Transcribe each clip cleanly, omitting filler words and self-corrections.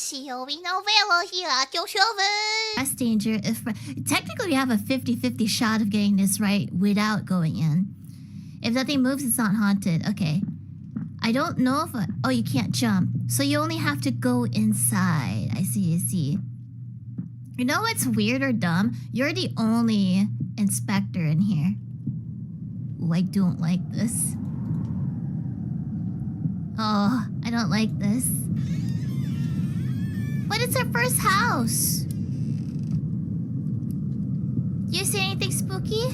Shiori novella here at your service. Less danger if... Technically, we have a 50-50 shot of getting this right without going in. If nothing moves, it's not haunted. Okay. I don't know if... Oh, you can't jump. So you only have to go inside. I see. You know what's weird or dumb? You're the only inspector in here. Ooh, I don't like this. Oh, I don't like this. But it's our first house. Do you see anything spooky?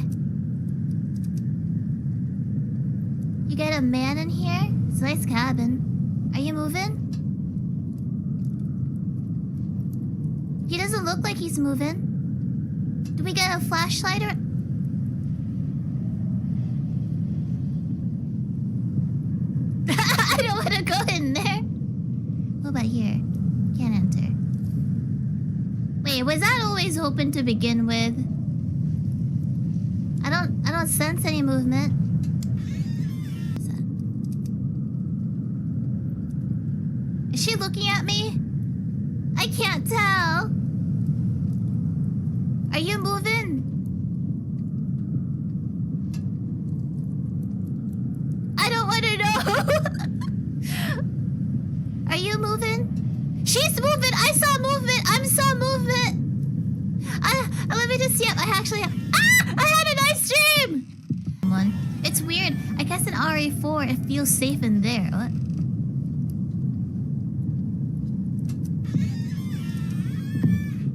You got a man in here? It's a nice cabin. Are you moving? He doesn't look like he's moving. Do we get a flashlight or... I don't want to go in there. What about here? Can't enter. Wait, was that always open to begin with? I don't sense any movement. What's that? Is she looking at me? I can't tell. Are you moving? I don't want to know. Are you moving? She's moving. I saw movement. I saw movement. Let me just see it. I actually have... Ah! I had a nice dream. It's weird. I guess in RA4 it feels safe in there. What?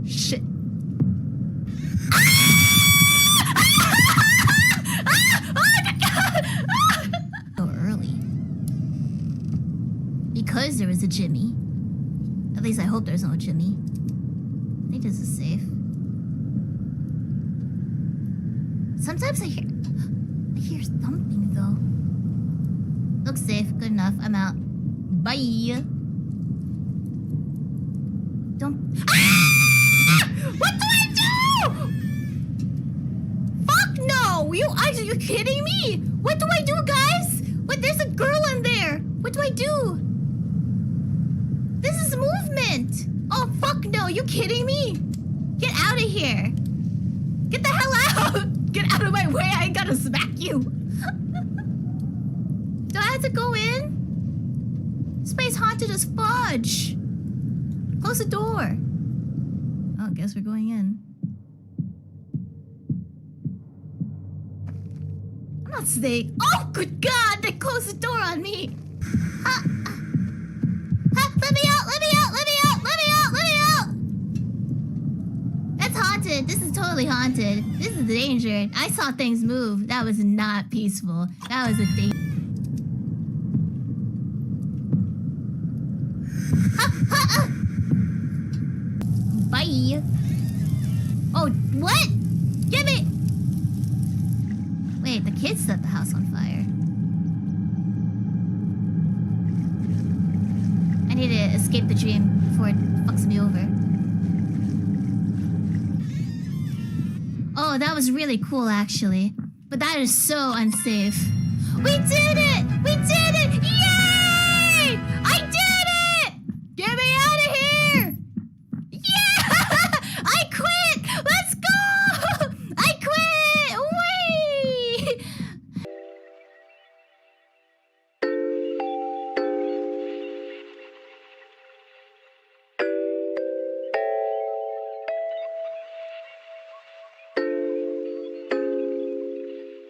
Shit. So early. Because there was a Jimmy. At least I hope there's no Jimmy. I think this is safe. Sometimes I hear thumping though. Looks safe. Good enough. I'm out. Bye. Don't... Ah! What do I do? Fuck no! Are you kidding me? What do I do, guys? What? There's a girl in there. What do I do? This is movement. Oh fuck no! You kidding me? Get out of here! Get the hell out! Get out of my way! I gotta smack you. Do I have to go in? This place haunted as fudge. Close the door. Oh, guess we're going in. I'm not staying. Oh, good God! They closed the door on me. Let me out! Let me out! Let me out! Let me out! Let me out! That's haunted. This is totally haunted. This is danger. I saw things move. That was not peaceful. That was a danger. Bye. Oh, what? Give me. Wait, the kids set the house on fire. I need to escape the dream before it fucks me over. Oh, that was really cool, actually. But that is so unsafe. We did it! We did it!